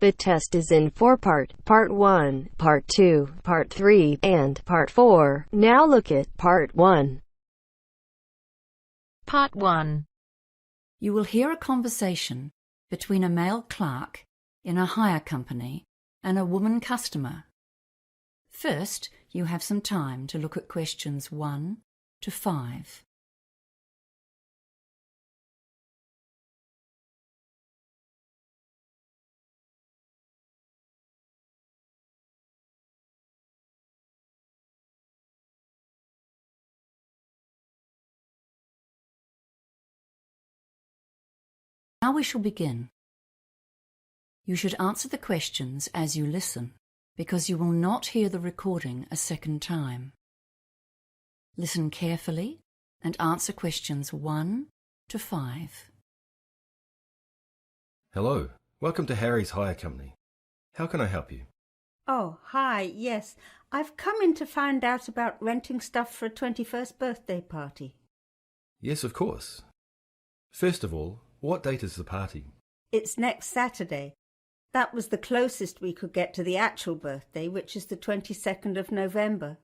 The test is in 4 parts: Part 1, Part 2, Part 3, and Part 4. Now look at Part 1. Part 1. You will hear a conversation between a male clerk in a hire company and a woman customer. First, you have some time to look at questions 1 to 5. Now we shall begin. You should answer the questions as you listen, because you will not hear the recording a second time. Listen carefully and answer questions 1 to 5. Hello, welcome to Harry's Hire Company. How can I help you? Oh, hi, yes. I've come in to find out about renting stuff for a 21st birthday party. Yes, of course. First of all, what date is the party? It's next Saturday. That was the closest we could get to the actual birthday, which is the 22nd of November.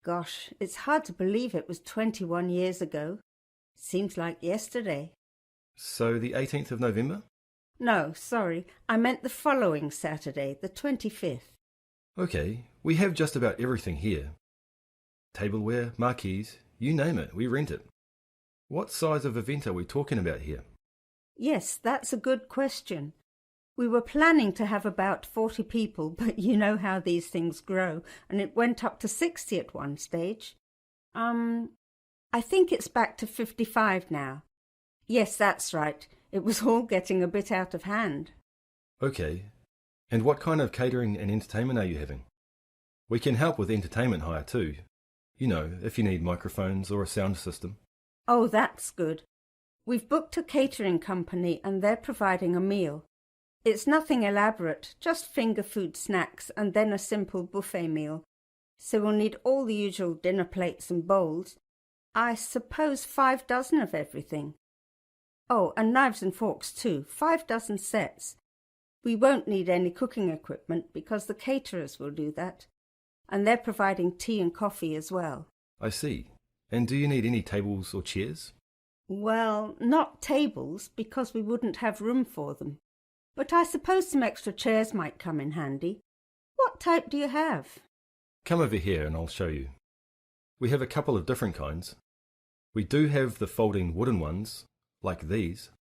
Gosh, it's hard to believe it was 21 years ago. Seems like yesterday. So the 18th of November? No, sorry, I meant the following Saturday, the 25th. Okay, we have just about everything here. Tableware, marquees, you name it, we rent it. What size of event are we talking about here? Yes, that's a good question. We were planning to have about 40 people, but you know how these things grow, and it went up to 60 at one stage. I think it's back to 55 now. Yes, that's right. It was all getting a bit out of hand. Okay, and what kind of catering and entertainment are you having? We can help with entertainment hire too. You know, if you need microphones or a sound system. Oh, that's good. We've booked a catering company and they're providing a meal. It's nothing elaborate, just finger food snacks and then a simple buffet meal. So we'll need all the usual dinner plates and bowls. I suppose 5 dozen of everything. Oh, and knives and forks too, 5 dozen sets. We won't need any cooking equipment because the caterers will do that. And they're providing tea and coffee as well. I see. And do you need any tables or chairs? Well, not tables, because we wouldn't have room for them. But I suppose some extra chairs might come in handy. What type do you have? Come over here and I'll show you. We have a couple of different kinds. We do have the folding wooden ones, like these.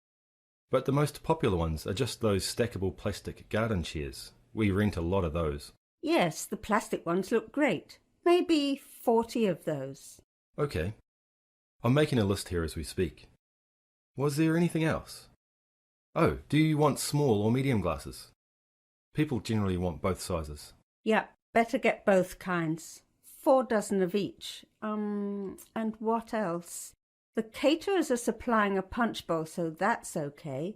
But the most popular ones are just those stackable plastic garden chairs. We rent a lot of those. Yes, the plastic ones look great. Maybe 40 of those. Okay. I'm making a list here as we speak. Was there anything else? Oh, do you want small or medium glasses? People generally want both sizes. Yeah, better get both kinds. 4 dozen of each. And what else? The caterers are supplying a punch bowl, so that's okay.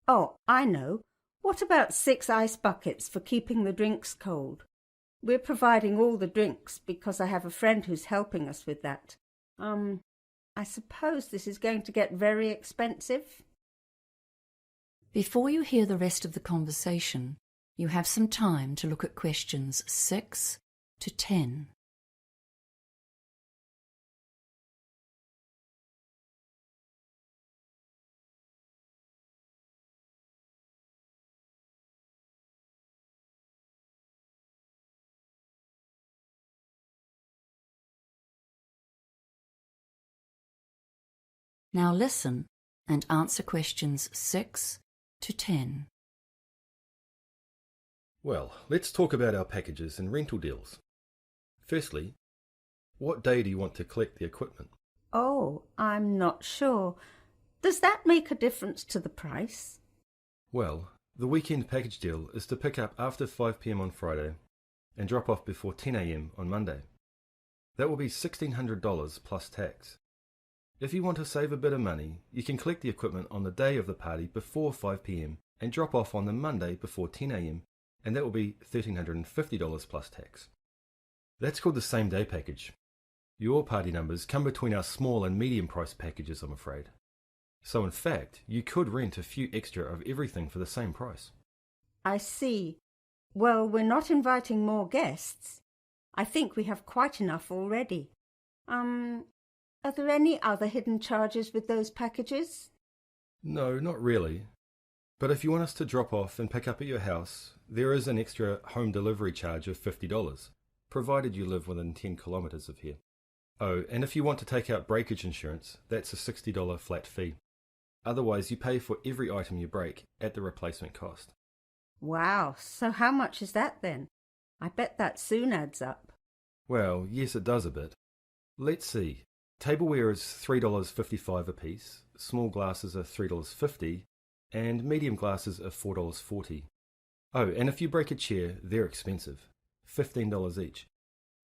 Oh, I know. What about 6 ice buckets for keeping the drinks cold? We're providing all the drinks because I have a friend who's helping us with that. I suppose this is going to get very expensive. Before you hear the rest of the conversation, you have some time to look at questions 6 to 10. Now listen and answer questions 6 to 10. Well, let's talk about our packages and rental deals. Firstly, what day do you want to collect the equipment? Oh, I'm not sure. Does that make a difference to the price? Well, the weekend package deal is to pick up after 5 p.m. on Friday and drop off before 10 a.m. on Monday. That will be $1,600 plus tax. If you want to save a bit of money, you can collect the equipment on the day of the party before 5 p.m. and drop off on the Monday before 10 a.m. and that will be $1,350 plus tax. That's called the same day package. Your party numbers come between our small and medium price packages, I'm afraid. So in fact, you could rent a few extra of everything for the same price. I see. Well, we're not inviting more guests. I think we have quite enough already. Are there any other hidden charges with those packages? No, not really. But if you want us to drop off and pick up at your house, there is an extra home delivery charge of $50, provided you live within 10 kilometres of here. Oh, and if you want to take out breakage insurance, that's a $60 flat fee. Otherwise, you pay for every item you break at the replacement cost. Wow, so how much is that then? I bet that soon adds up. Well, yes, it does a bit. Let's see. Tableware is $3.55 a piece, small glasses are $3.50, and medium glasses are $4.40. Oh, and if you break a chair, they're expensive, $15 each.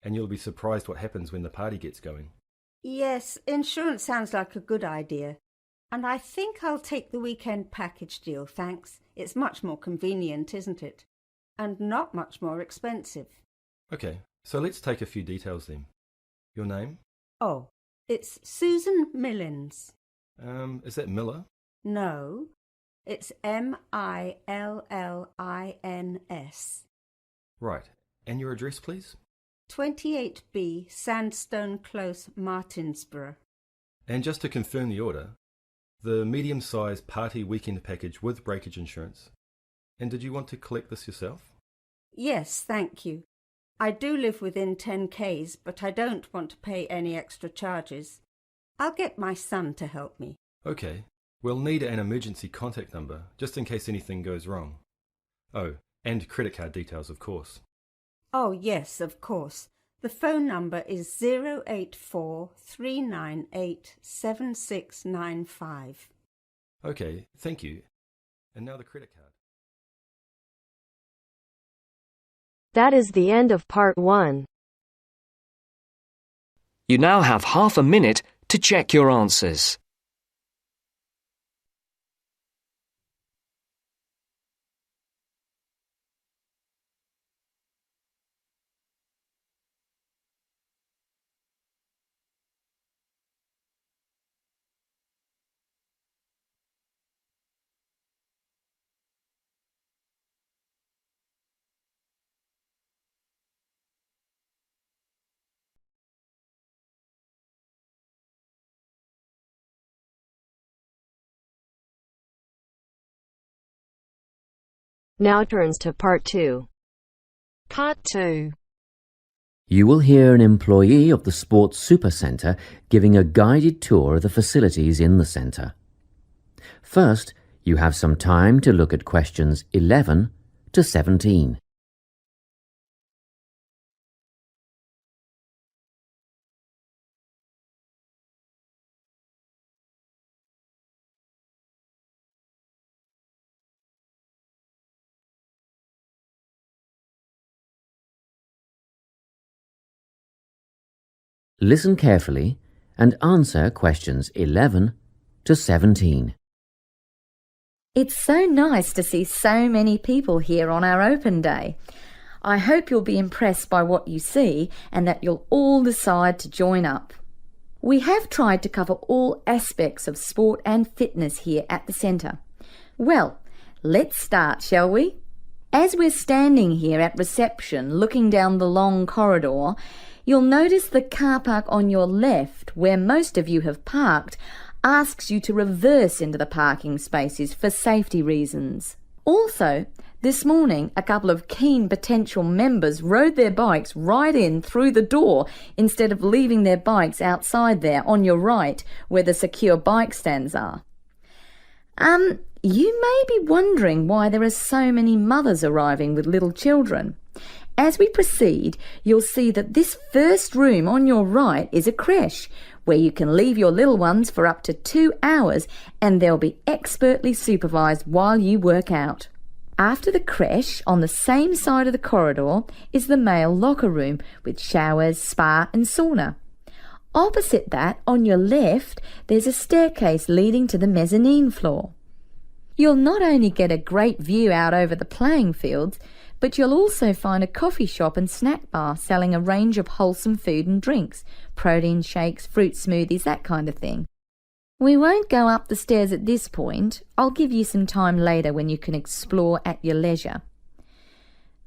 And you'll be surprised what happens when the party gets going. Yes, insurance sounds like a good idea. And I think I'll take the weekend package deal, thanks. It's much more convenient, isn't it? And not much more expensive. Okay, so let's take a few details then. Your name? Oh, it's Susan Millins. Is that Miller? No, it's Millins. Right, and your address, please? 28B Sandstone Close, Martinsborough. And just to confirm the order, the medium-sized party weekend package with breakage insurance. And did you want to collect this yourself? Yes, thank you. I do live within 10 Ks, but I don't want to pay any extra charges. I'll get my son to help me. Okay, we'll need an emergency contact number, just in case anything goes wrong. Oh, and credit card details, of course. Oh, yes, of course. The phone number is 084-398-7695. Okay, thank you. And now the credit card. That is the end of part 1. You now have half a minute to check your answers. Now turns to part 2. Part 2. You will hear an employee of the Sports Supercentre giving a guided tour of the facilities in the centre. First, you have some time to look at questions 11 to 17. Listen carefully and answer questions 11 to 17. It's so nice to see so many people here on our open day. I hope you'll be impressed by what you see and that you'll all decide to join up. We have tried to cover all aspects of sport and fitness here at the centre. Well, let's start, shall we? As we're standing here at reception looking down the long corridor, you'll notice the car park on your left, where most of you have parked, asks you to reverse into the parking spaces for safety reasons. Also, this morning, a couple of keen potential members rode their bikes right in through the door instead of leaving their bikes outside there on your right, where the secure bike stands are. You may be wondering why there are so many mothers arriving with little children. As we proceed, you'll see that this first room on your right is a creche, where you can leave your little ones for up to 2 hours and they'll be expertly supervised while you work out. After the creche, on the same side of the corridor, is the male locker room with showers, spa and sauna. Opposite that, on your left, there's a staircase leading to the mezzanine floor. You'll not only get a great view out over the playing fields, but you'll also find a coffee shop and snack bar selling a range of wholesome food and drinks, protein shakes, fruit smoothies, that kind of thing. We won't go up the stairs at this point. I'll give you some time later when you can explore at your leisure.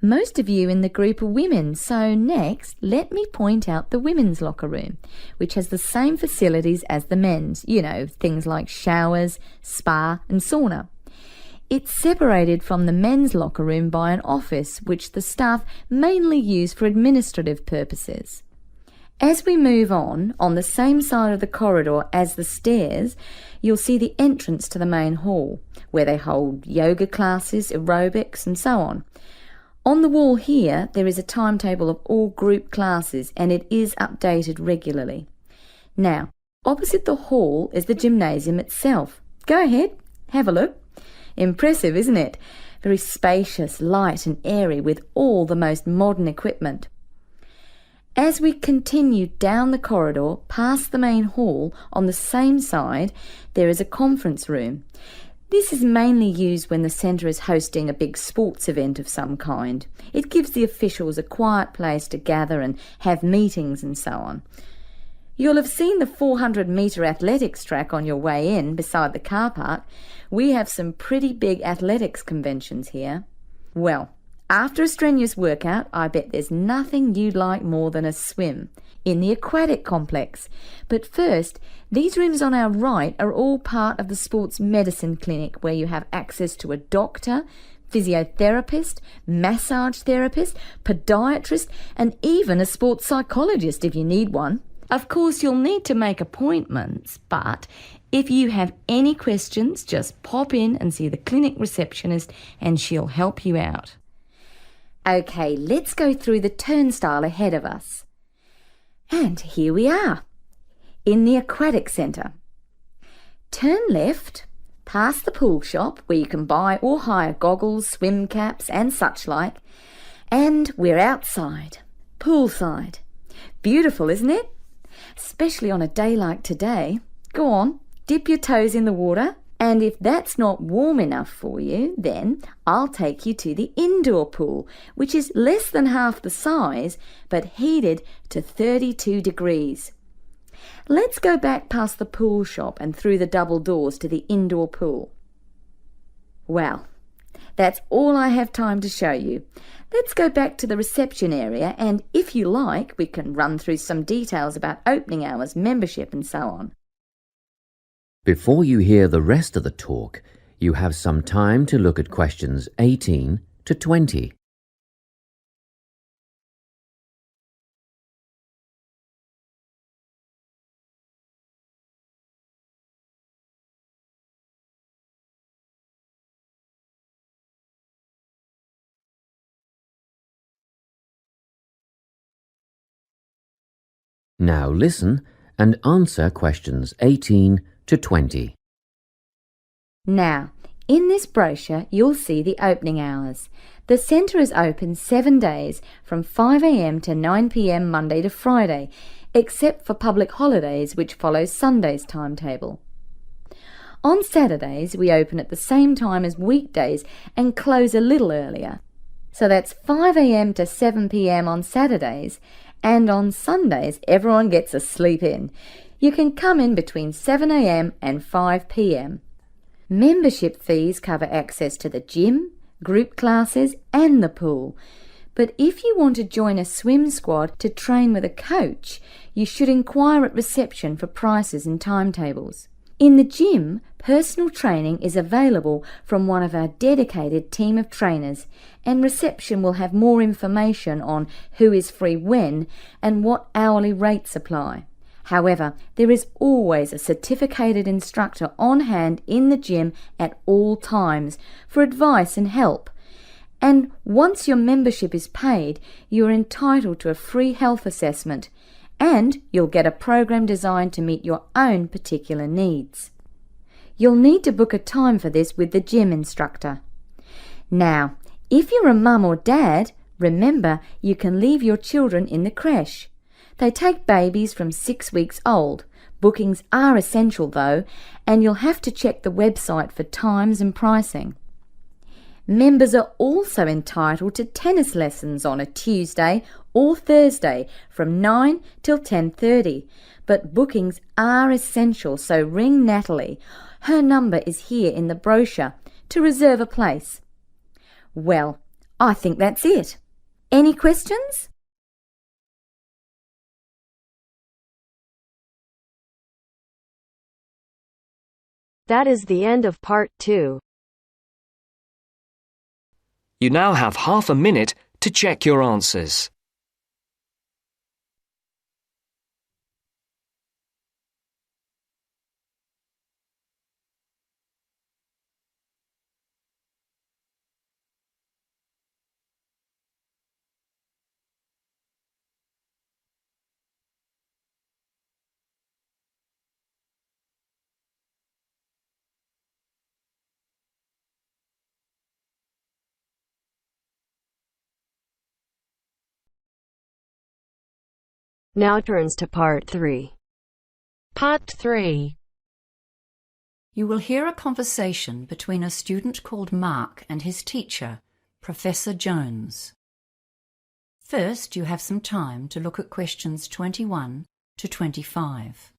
Most of you in the group are women, so next let me point out the women's locker room, which has the same facilities as the men's, things like showers, spa and sauna. It's separated from the men's locker room by an office which the staff mainly use for administrative purposes. As we move on the same side of the corridor as the stairs, you'll see the entrance to the main hall, where they hold yoga classes, aerobics and so on. On the wall here, there is a timetable of all group classes and it is updated regularly. Now, opposite the hall is the gymnasium itself. Go ahead, have a look. Impressive, isn't it? Very spacious, light and airy with all the most modern equipment. As we continue down the corridor past the main hall, on the same side, there is a conference room. This is mainly used when the centre is hosting a big sports event of some kind. It gives the officials a quiet place to gather and have meetings and so on. You'll have seen the 400-metre athletics track on your way in beside the car park. We have some pretty big athletics conventions here. Well, after a strenuous workout, I bet there's nothing you'd like more than a swim in the aquatic complex. But first, these rooms on our right are all part of the sports medicine clinic, where you have access to a doctor, physiotherapist, massage therapist, podiatrist and even a sports psychologist if you need one. Of course, you'll need to make appointments, but if you have any questions, just pop in and see the clinic receptionist and she'll help you out. Okay, let's go through the turnstile ahead of us. And here we are, in the aquatic centre. Turn left, past the pool shop where you can buy or hire goggles, swim caps and such like, and we're outside, poolside. Beautiful, isn't it? Especially on a day like today. Go on, dip your toes in the water, and if that's not warm enough for you, then I'll take you to the indoor pool, which is less than half the size, but heated to 32 degrees. Let's go back past the pool shop and through the double doors to the indoor pool. Well, that's all I have time to show you. Let's go back to the reception area, and if you like, we can run through some details about opening hours, membership and so on. Before you hear the rest of the talk, you have some time to look at questions 18 to 20. Now listen and answer questions 18 to 20. Now, in this brochure, you'll see the opening hours. The centre is open 7 days from 5 a.m. to 9 p.m. Monday to Friday, except for public holidays, which follows Sunday's timetable. On Saturdays, we open at the same time as weekdays and close a little earlier. So that's 5 a.m. to 7 p.m. on Saturdays, and on Sundays everyone gets a sleep in. You can come in between 7 a.m. and 5 p.m. Membership fees cover access to the gym, group classes and the pool. But if you want to join a swim squad to train with a coach, you should inquire at reception for prices and timetables. In the gym, personal training is available from one of our dedicated team of trainers, and reception will have more information on who is free when and what hourly rates apply. However, there is always a certificated instructor on hand in the gym at all times for advice and help. And once your membership is paid, you are entitled to a free health assessment, and you'll get a program designed to meet your own particular needs. You'll need to book a time for this with the gym instructor. Now, if you're a mum or dad, remember you can leave your children in the creche. They take babies from 6 weeks old. Bookings are essential though, and you'll have to check the website for times and pricing. Members are also entitled to tennis lessons on a Tuesday or Thursday from 9 till 10:30, but bookings are essential, so ring Natalie. Her number is here in the brochure to reserve a place. Well, I think that's it. Any questions? That is the end of part 2. You now have half a minute to check your answers. Now turns to part 3. Part 3. You will hear a conversation between a student called Mark and his teacher, Professor Jones. First, you have some time to look at questions 21 to 25.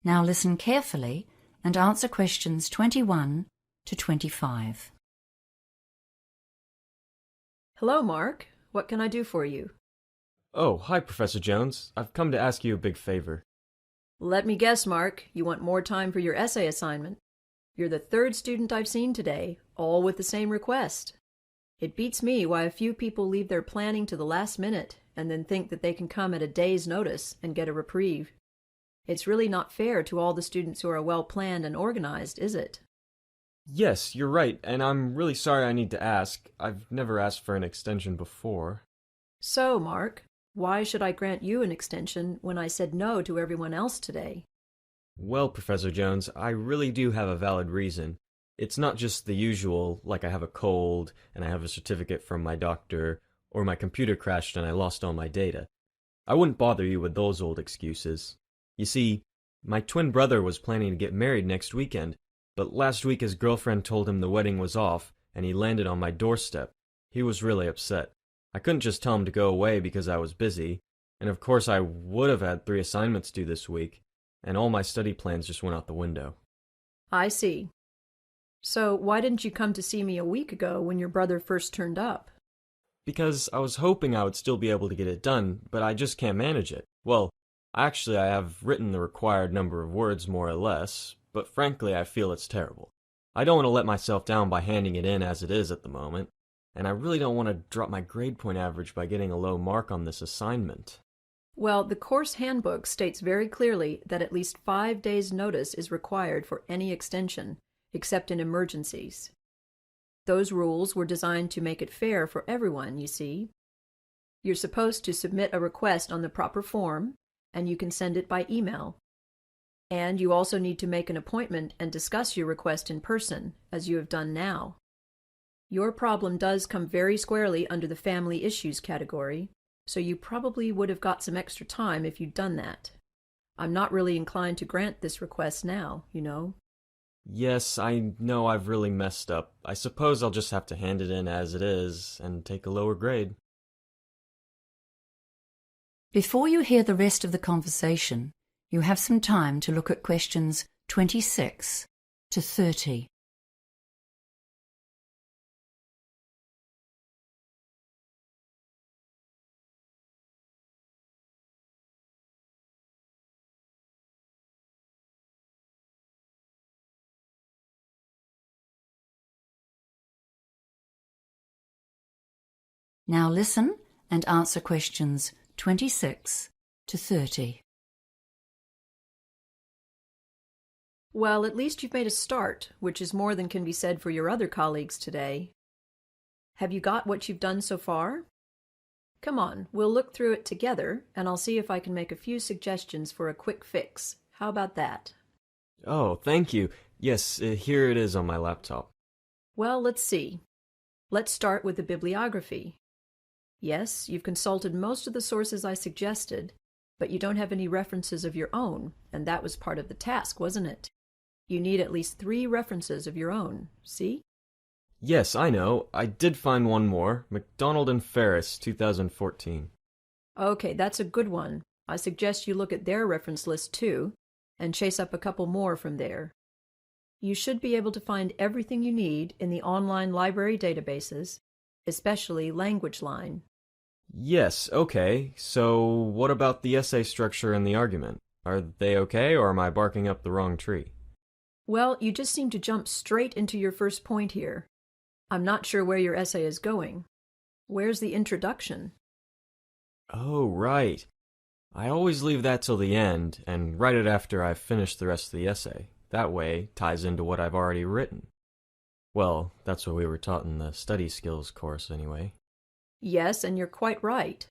Now listen carefully and answer questions 21 to 25. Hello, Mark. What can I do for you? Oh, hi, Professor Jones. I've come to ask you a big favor. Let me guess, Mark. You want more time for your essay assignment. You're the third student I've seen today, all with the same request. It beats me why a few people leave their planning to the last minute and then think that they can come at a day's notice and get a reprieve. It's really not fair to all the students who are well-planned and organized, is it? Yes, you're right, and I'm really sorry I need to ask. I've never asked for an extension before. So, Mark, why should I grant you an extension when I said no to everyone else today? Well, Professor Jones, I really do have a valid reason. It's not just the usual, like I have a cold, and I have a certificate from my doctor, or my computer crashed and I lost all my data. I wouldn't bother you with those old excuses. You see, my twin brother was planning to get married next weekend, but last week his girlfriend told him the wedding was off, and he landed on my doorstep. He was really upset. I couldn't just tell him to go away because I was busy, and of course I would have had 3 assignments due this week, and all my study plans just went out the window. I see. So why didn't you come to see me a week ago when your brother first turned up? Because I was hoping I would still be able to get it done, but I just can't manage it. Well, actually, I have written the required number of words more or less, but frankly, I feel it's terrible. I don't want to let myself down by handing it in as it is at the moment, and I really don't want to drop my grade point average by getting a low mark on this assignment. Well, the course handbook states very clearly that at least 5 days' notice is required for any extension, except in emergencies. Those rules were designed to make it fair for everyone, you see. You're supposed to submit a request on the proper form, and you can send it by email. And you also need to make an appointment and discuss your request in person, as you have done now. Your problem does come very squarely under the family issues category, so you probably would have got some extra time if you'd done that. I'm not really inclined to grant this request now, you know. Yes, I know I've really messed up. I suppose I'll just have to hand it in as it is and take a lower grade. Before you hear the rest of the conversation, you have some time to look at questions 26 to 30. Now listen and answer questions 26 to 30. Well, at least you've made a start, which is more than can be said for your other colleagues today. Have you got what you've done so far? Come on, we'll look through it together, and I'll see if I can make a few suggestions for a quick fix. How about that? Oh, thank you. Yes, here it is on my laptop. Well, let's see. Let's start with the bibliography. Yes, you've consulted most of the sources I suggested, but you don't have any references of your own, and that was part of the task, wasn't it? You need at least 3 references of your own, see? Yes, I know. I did find one more. McDonald and Ferris, 2014. Okay, that's a good one. I suggest you look at their reference list too, and chase up a couple more from there. You should be able to find everything you need in the online library databases, especially LanguageLine. Yes, okay. So what about the essay structure and the argument? Are they okay, or am I barking up the wrong tree? Well, you just seem to jump straight into your first point here. I'm not sure where your essay is going. Where's the introduction? Oh, right. I always leave that till the end and write it after I've finished the rest of the essay. That way, it ties into what I've already written. Well, that's what we were taught in the study skills course anyway. Yes, and you're quite right.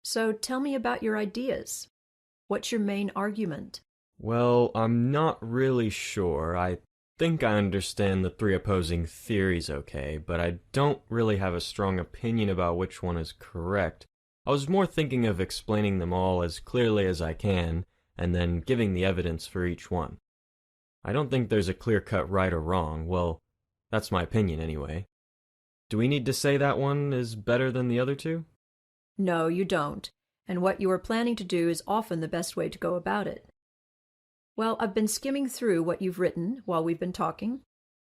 So tell me about your ideas. What's your main argument? Well, I'm not really sure. I think I understand the 3 opposing theories okay, but I don't really have a strong opinion about which one is correct. I was more thinking of explaining them all as clearly as I can, and then giving the evidence for each one. I don't think there's a clear-cut right or wrong. Well, that's my opinion anyway. Do we need to say that one is better than the other 2? No, you don't. And what you are planning to do is often the best way to go about it. Well, I've been skimming through what you've written while we've been talking,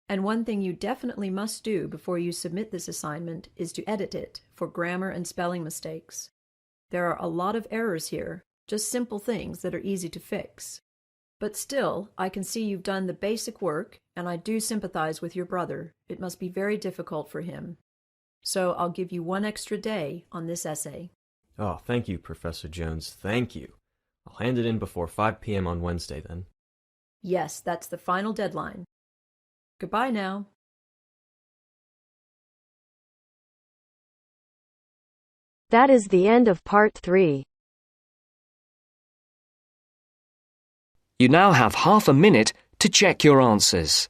and one thing you definitely must do before you submit this assignment is to edit it for grammar and spelling mistakes. There are a lot of errors here, just simple things that are easy to fix. But still, I can see you've done the basic work, and I do sympathize with your brother. It must be very difficult for him. So I'll give you 1 extra day on this essay. Oh, thank you, Professor Jones. Thank you. I'll hand it in before 5 p.m. on Wednesday, then. Yes, that's the final deadline. Goodbye now. That is the end of part 3. You now have half a minute to check your answers.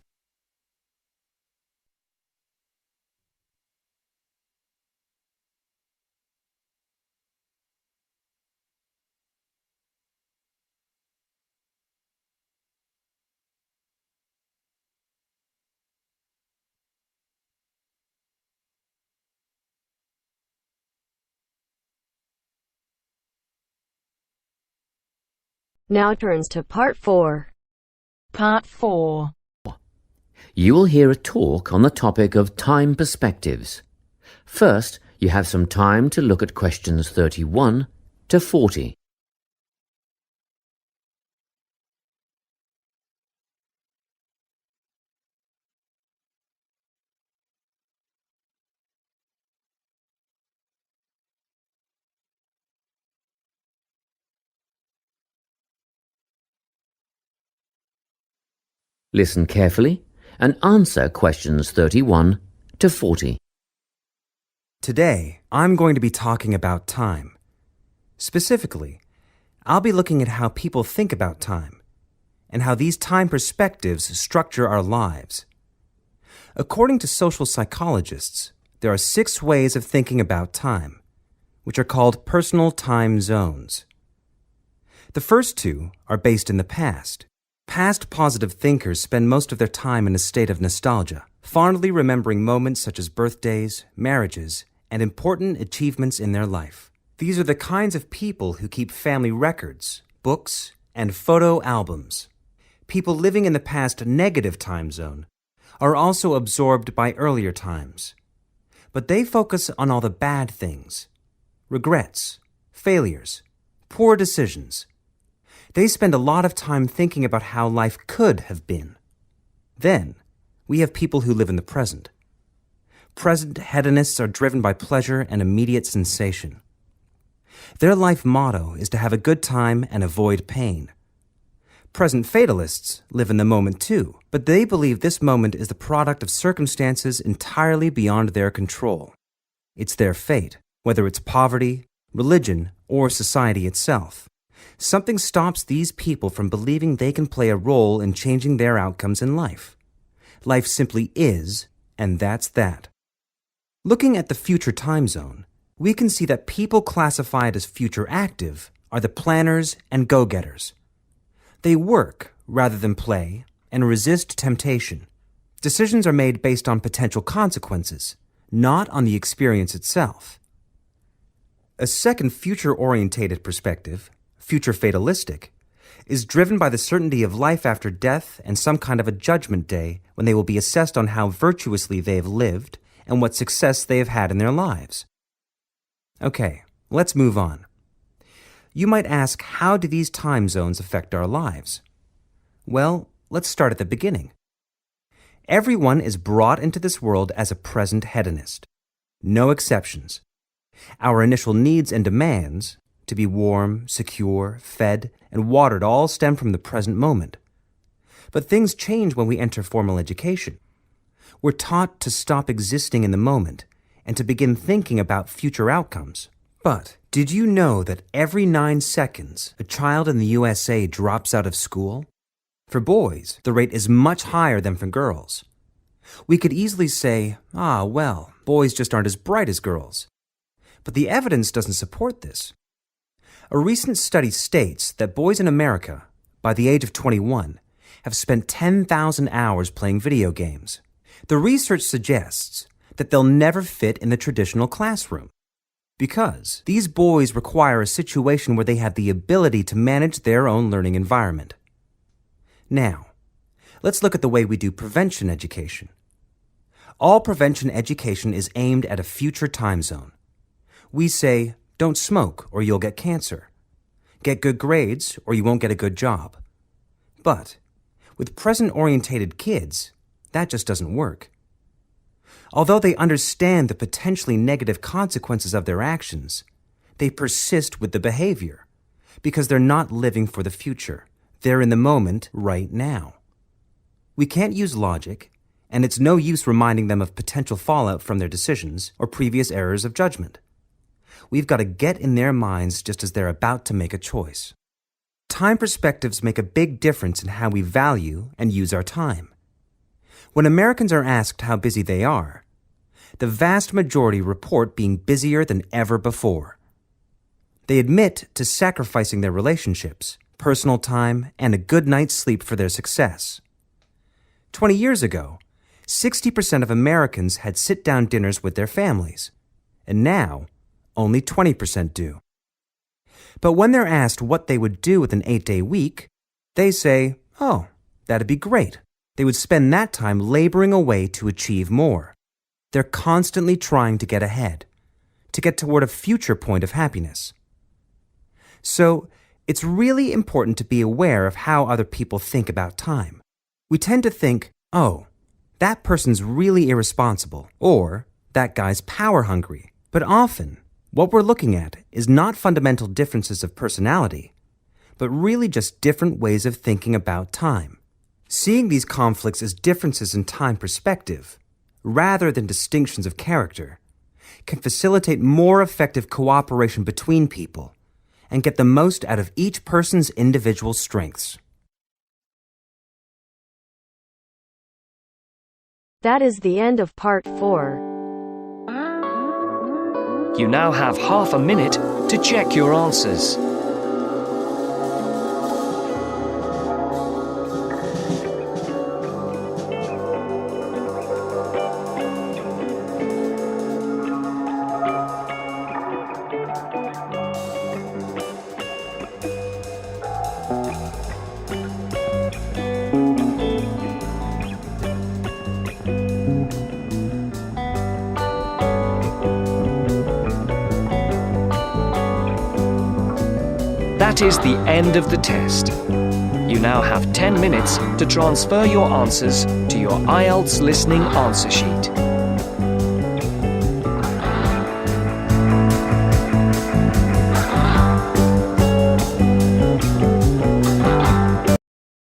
Now turns to part 4. Part 4. You will hear a talk on the topic of time perspectives. First, you have some time to look at questions 31 to 40. Listen carefully and answer questions 31 to 40. Today, I'm going to be talking about time. Specifically, I'll be looking at how people think about time and how these time perspectives structure our lives. According to social psychologists, there are 6 ways of thinking about time, which are called personal time zones. The first 2 are based in the past. Past positive thinkers spend most of their time in a state of nostalgia, fondly remembering moments such as birthdays, marriages, and important achievements in their life. These are the kinds of people who keep family records, books, and photo albums. People living in the past negative time zone are also absorbed by earlier times, but they focus on all the bad things, regrets, failures, poor decisions. They spend a lot of time thinking about how life could have been. Then, we have people who live in the present. Present hedonists are driven by pleasure and immediate sensation. Their life motto is to have a good time and avoid pain. Present fatalists live in the moment too, but they believe this moment is the product of circumstances entirely beyond their control. It's their fate, whether it's poverty, religion, or society itself. Something stops these people from believing they can play a role in changing their outcomes in life. Life simply is, and that's that. Looking at the future time zone, we can see that people classified as future active are the planners and go-getters. They work rather than play and resist temptation. Decisions are made based on potential consequences, not on the experience itself. A second future-orientated perspective, future fatalistic, is driven by the certainty of life after death and some kind of a judgment day when they will be assessed on how virtuously they have lived and what success they have had in their lives. Okay, let's move on. You might ask, how do these time zones affect our lives? Well, let's start at the beginning. Everyone is brought into this world as a present hedonist. No exceptions. Our initial needs and demands, to be warm, secure, fed, and watered, all stem from the present moment. But things change when we enter formal education. We're taught to stop existing in the moment and to begin thinking about future outcomes. But did you know that every 9 seconds a child in the USA drops out of school? For boys, the rate is much higher than for girls. We could easily say, well, boys just aren't as bright as girls. But the evidence doesn't support this. A recent study states that boys in America, by the age of 21, have spent 10,000 hours playing video games. The research suggests that they'll never fit in the traditional classroom, because these boys require a situation where they have the ability to manage their own learning environment. Now, let's look at the way we do prevention education. All prevention education is aimed at a future time zone. We say, don't smoke or you'll get cancer. Get good grades or you won't get a good job. But with present-orientated kids, that just doesn't work. Although they understand the potentially negative consequences of their actions, they persist with the behavior because they're not living for the future. They're in the moment right now. We can't use logic, and it's no use reminding them of potential fallout from their decisions or previous errors of judgment. We've got to get in their minds just as they're about to make a choice. Time perspectives make a big difference in how we value and use our time. When Americans are asked how busy they are, the vast majority report being busier than ever before. They admit to sacrificing their relationships, personal time, and a good night's sleep for their success. 20 years ago, 60% of Americans had sit-down dinners with their families, and now only 20% do. But when they're asked what they would do with an 8-day week, they say, that'd be great. They would spend that time laboring away to achieve more. They're constantly trying to get ahead, to get toward a future point of happiness. So, it's really important to be aware of how other people think about time. We tend to think, that person's really irresponsible, or that guy's power-hungry. But often, what we're looking at is not fundamental differences of personality, but really just different ways of thinking about time. Seeing these conflicts as differences in time perspective, rather than distinctions of character, can facilitate more effective cooperation between people and get the most out of each person's individual strengths. That is the end of part 4. You now have half a minute to check your answers. That is the end of the test. You now have 10 minutes to transfer your answers to your IELTS listening answer sheet.